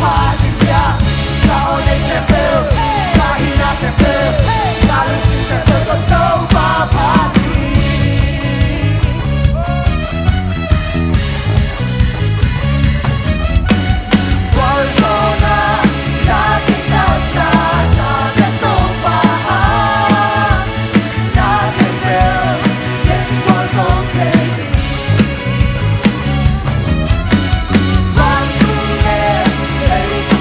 pahaginya kau yang tempel kahina tempel kalau sudah terbentuk hati Persona tak kita sana tentu paham tak tempel yang kosong sendiri Bantunya dari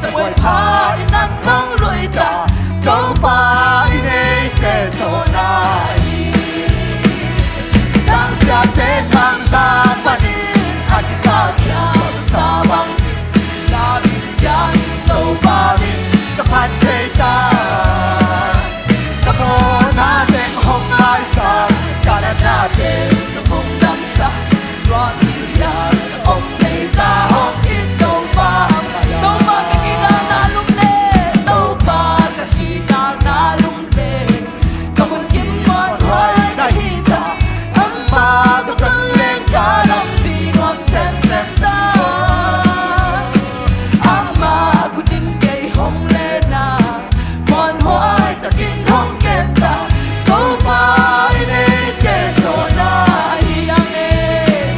sẽ quay phá đi nắng nóng lùi ta câu ba đi này để số này đang xa thế đang xa và đi hạt cao kia xa bằng là mình chẳng câu ba mình tập hát thế ta tập hồn na tên hôm nay xa cả đã na tên sông hồng đằng xa rồi thì ya ông thầy ta hôm ít câu ba cái kỳ na na lúc nè câu ba cái kỳ na na lúc nè không muốn kiếm món hoài đã hi ta âm ma tôi cần lên cả lòng vì ngon xem ta ama ku din kay hong le na món hoài ta kinh không kém ta câu ba ini che so na yang e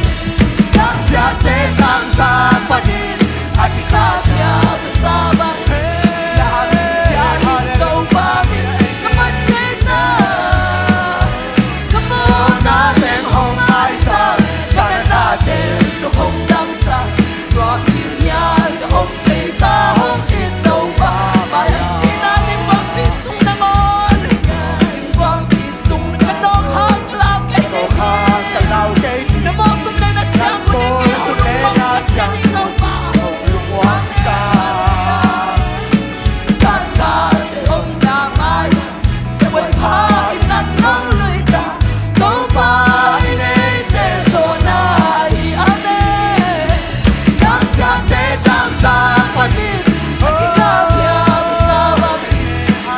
đang xa te đang xa pa din at ikapya bersabang la ya câu ba min kapat kita kamu natin hong ai sa kana natin so hong dang sa rock yan ka hong tay ta hong in đâu ba bayas natin pang pisong namon pang pisong kanok hang lao kay Câu hát ta lao cây thì namon tum na na chang ko ni hong na chang đâu ba lúc hoang xa tan ta để hong ta mai sẽ quay phá in nắng nóng lùi ta câu ba in đây để số này amen đang xa te đang xa pa din at ikapya bersama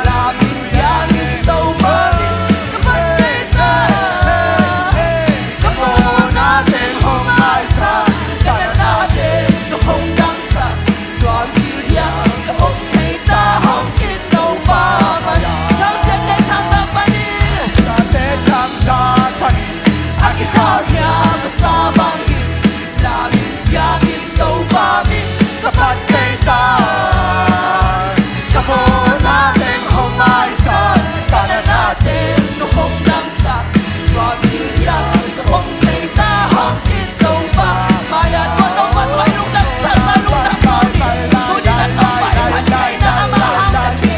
lamin yangin tau bamin kapatid na Kamu natin hong ai sa kana natin sa hong dang sa Đoàn Kilia ka hong thầy ta hong in đâu ba man Thang siya te thang ta pa din Sa te tham sa panin At ikapya bersama lamin yangin tau bamin Kapat kay ta Kamu natin hong ai sa Kana natin sa hong dang sa Đoàn Kilia ka hong thầy ta hong in đâu ba Bayan mo nung matway nung nagsan malung nakay Tuni na tambay Pansay na amahang dati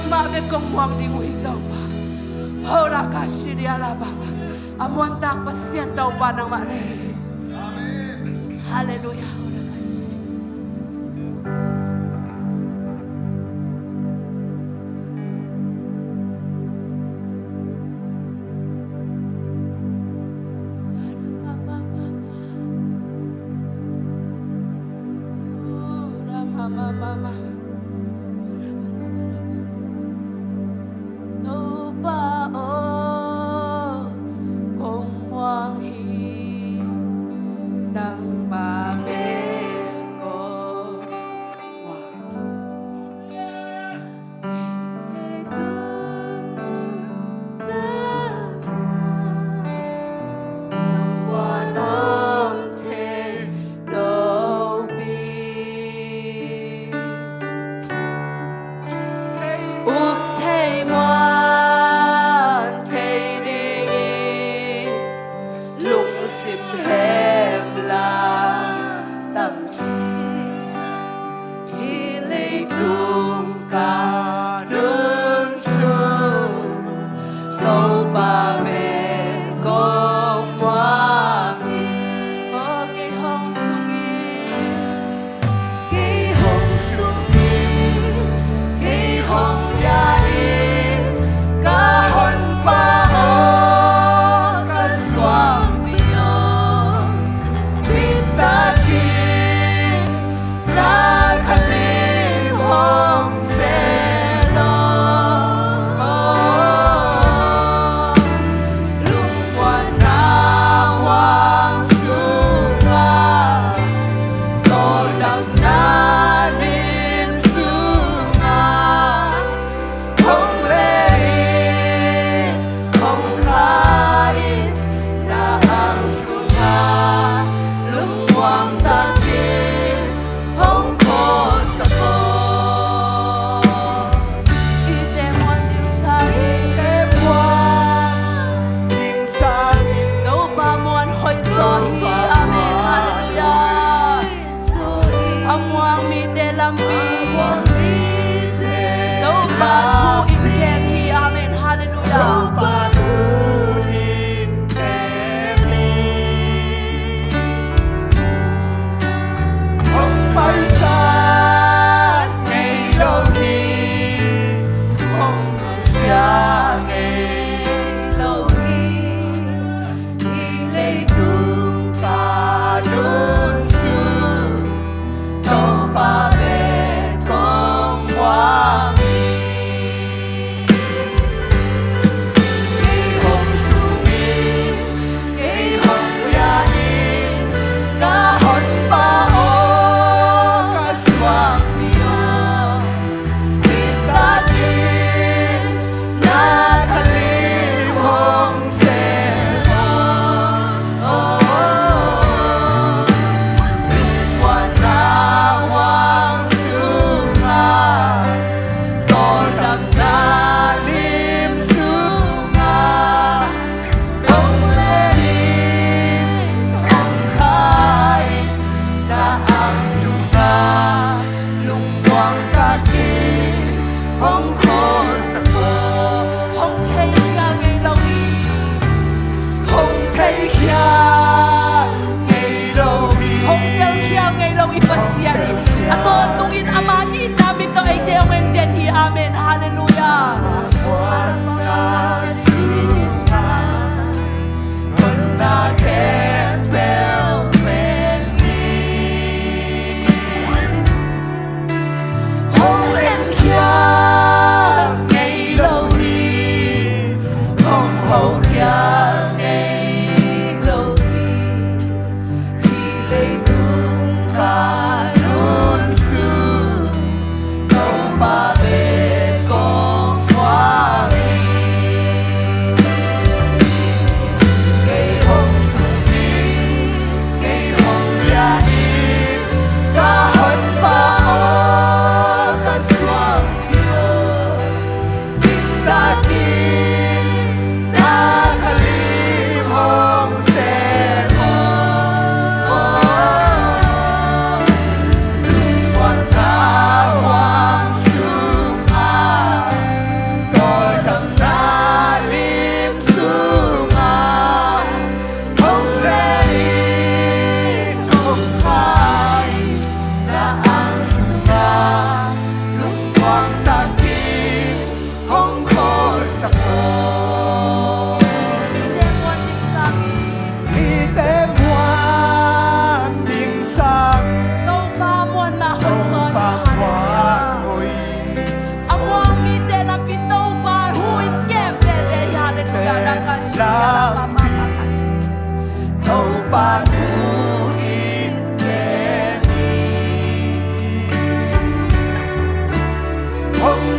mabe kong muang dinguhin daw pa. Hora ka shiri alababa. Amuan tak pasien daw pa ng mali. Hallelujah. Hora ka shiri. Mama.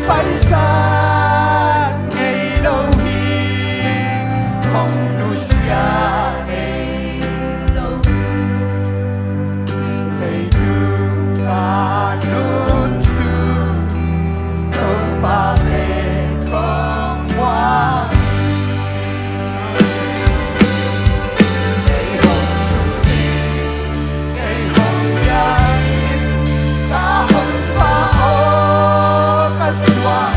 phải xa ngày lâu hi hồng nu xia ngày lâu ngày đường ta nun su câu ba về con hoa ngày hồng sung đi ngày hồng nhai ta hồng ba ô ta xóa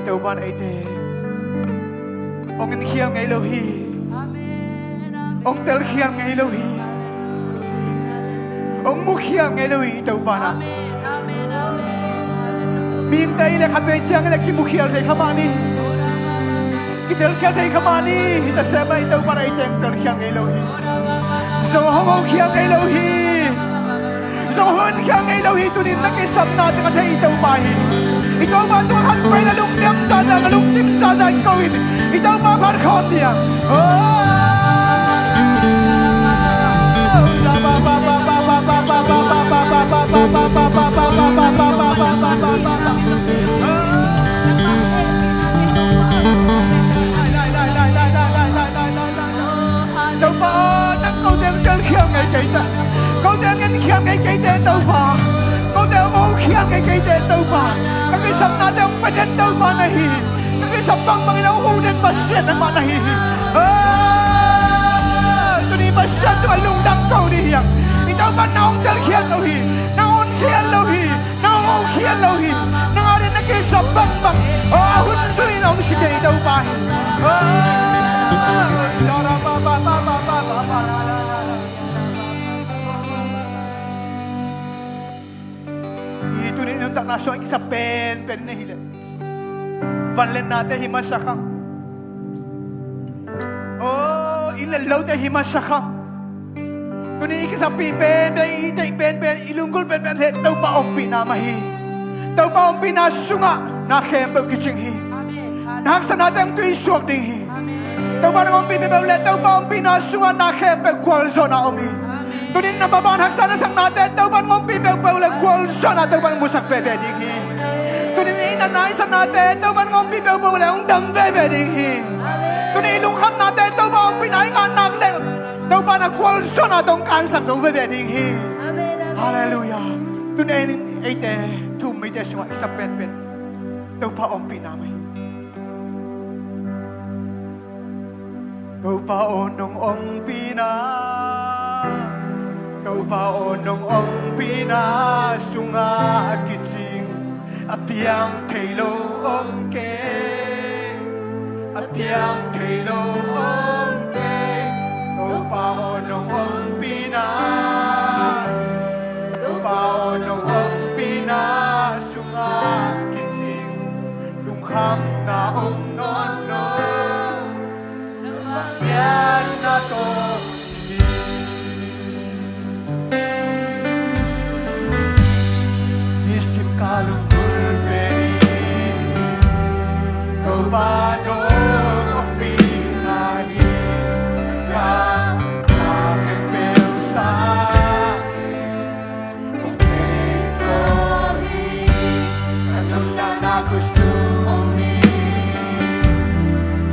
tàu van ấy thế ông anh khiêng ngày lâu hi ông tel khiêng ngày lâu hi ông mu khiêng ngày lâu hi tàu van à miếng tay là khát về chiang là kim mu khiêng thấy khăm ani cái tel khiêng thấy khăm ani ta sẽ bay tàu van ấy tiếng tel khiêng ngày lâu hi so ông khiêng ngày lâu hi so hơn khiêng ngày lâu hi tụi nín nó cái sầm na tiếng thấy tàu bài ikaw ba ito ang hanpay na lumpiang sada, na lumtim sada ikaw ini. Ikaw ba parkot niya? Đâu ba nang kau đang chân khiang ngay cây ta, kau đang ngân khiang ngay cây ta đâu ba, kau đang ngô khiang ngay cây ta đâu ba. Kaki sabna daw padan daw manahi. Kaki sabang Panginoon hunan masyan ang manahi. Tuni masyan ito alungdang kau niyang. Ikaw ba naong talkhiyan lohi? Naon khiyan lohi? Naong khiyan lohi? Nangarin na kayo sabang bang. Ahun suy naong sige daw bahin. Sara ba ba ba ba ba ba ba la la la la. Ito rin yung taknaso ay isa pen na hila. Vanlen natin himasakang. Oh, inalaw na himasakam. Kung ikisapi ben, itay ben, ilunggol ben, taw pa ang pinamahi. Taw pa ang pinasunga, nakembaw kichinghi. Nakaksa natin ang tuiswag dinghi. Taw pa nang pipibaw let, taw pa ang pinasunga, nakembaw kwalso na umi. Tunin na babanhag sana sang natin, taw pa nang pipibaw let, kwalso na taw pa nang musak bebe dinghi. Tunin inanay sa natin, taw pa nang pipibaw let, undang bebe dinghi. Tunin ilungham natin, taw pa ang pinahingan nagleng. Taw pa nang kwalso na tong kansak tong bebe dinghi. Hallelujah. Tunin ite, tumay desunga, isa pen. Taw pa ang pinamay. Taw pa onong ang pina. Taw pa onong ang pina. Sunga kitsing. Apiang taylo ang ke. Apiang taylo ang ke. Taw pa onong ang pina. Taw pa onong ang pina. Sunga kitsing. Lungham na ang nono. Yan na to. Isim kalong bulberi. Kau paano ang pinahi. Nagyan aking persa. Kung may sorry. Anong na gusto mong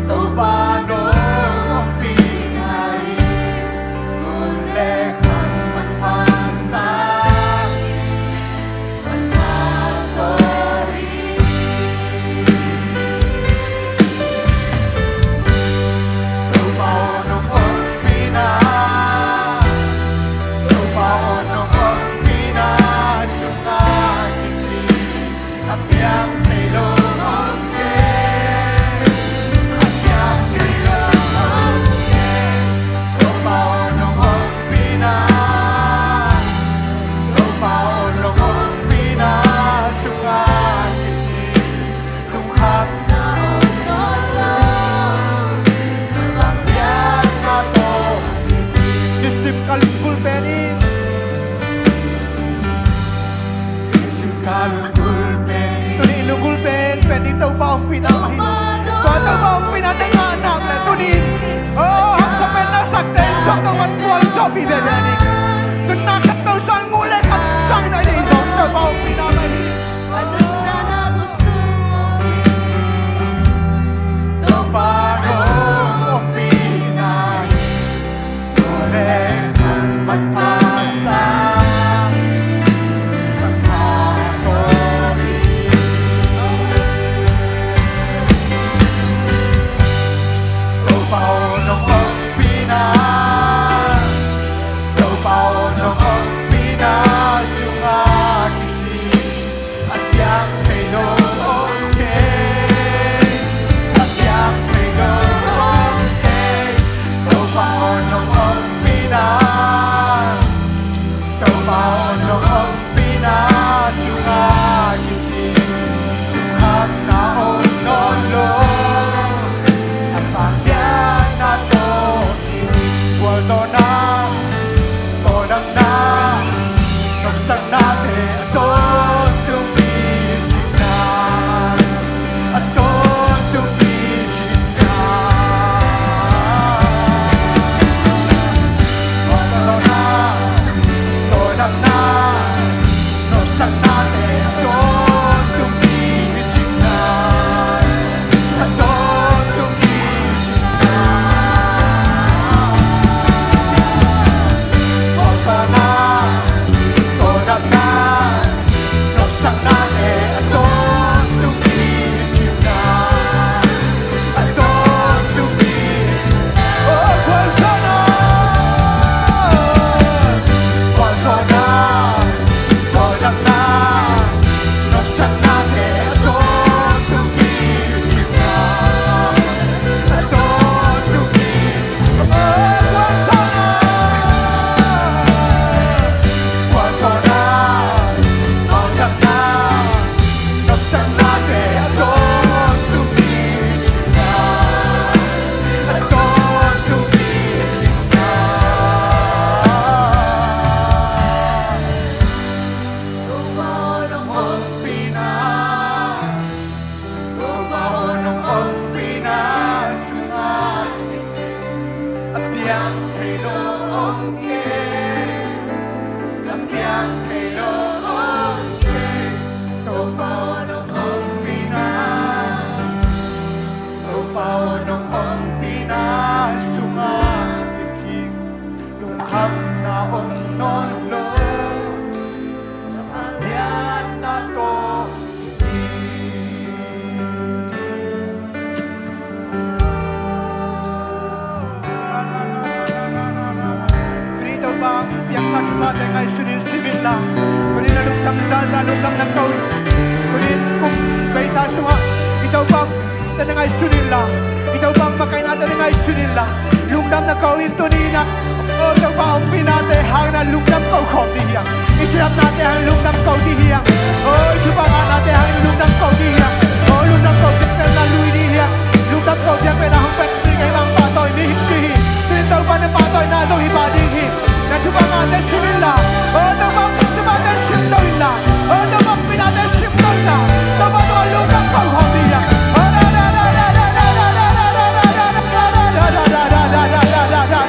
Kau paano ang pinahi. Kulekang magpasakit. Magpasorry. Kau paano ang pinahi. Kau paano ang pinahi. Sungakit apiang taylo ang taw pa ang pinamahin. Taw pa ang pinananganak na tunin. Oh, ang sapen na sakten sa tawan buwan sa bibebenik. Tunakat daw sa ngulit at sang na ilisong. Taw pa ang pinamahin. Taw pa ang pinahin. Ngulit ang magpasang. nung ông kê làm kiang thầy lo ông kê tô bao nung ông pina tô bao nung ông pina sunga iting nung kham na ông non lo yan na to yang sa chúng ta tại ngày sunin simin la kunin na luktam za luktam na kawi kunin kum beisa sunga itaw bang ta ngày sunin la itaw bang makai na ta ngày sunin la luktam na kawi to ni na o itaw bang ang pinate hang na luktam kaw khom di hiang isirap nate hang luktam kaw di hiang o itaw bang nate hang luktam kaw di hiang o luktam kaw di na lui di hiang luktam kaw di pe na hang pek ni kai mang pa toy ni hin chi hi itaw bang na pa toy na do hi ba ding hi na tu bang ate simila o tu bang tu bang ate simdoi la o tu bang pinate simdoi la tu bang tu lukam kau hobiya o la la la la la la la la la la la la la la la la la la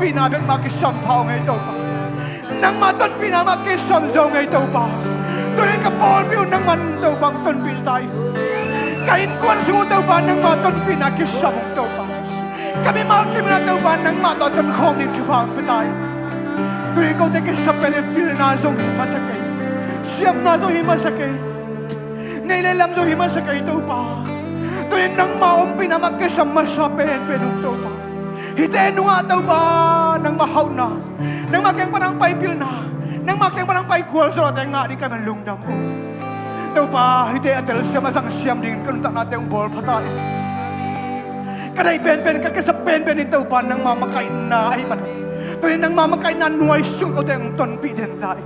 Pinabeng makisam tao ngay daw pa nang maton pinamakisam daw ngay daw pa tuloy ka Paul piyo nang man daw bang ton pinay kain kuwan sumo daw ba nang maton pinakisam daw pa kami makim na daw ba nang maton koming kifang pitay tuloy ka tekisam pinipil na zong himasakay siyam na zong himasakay nailalam zong himasakay daw pa tuloy nang maong pinamakisam masapin pinong daw pa hiten nga daw ba nang mahaw na nang makyang parang paipil na nang makyang parang paikual so natin nga di kami lungdam mo daw ba hite atel siya masang siyam din kanunta natin yung ball patay kanay ben-ben kakasa ben-ben daw ba nang mamakain na ay man tuloy nang mamakain na nuay suko tayong tonpi din tayo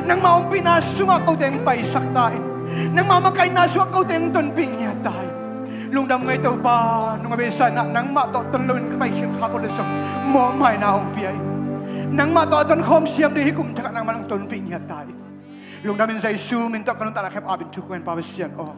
nang maong pinasunga ko tayong paisak tayo nang mamakain na suka ko tayong tonpi niya tayo lungdam ngay daw ba nung abisa na nang matoton lun kapay kapulisang mo may na akong piyay nang matoton kom siyam di hikum taka nang manang tonping niya tayo lungdamin sa isu minta kanong tanakip abin tukwen pabasyan oh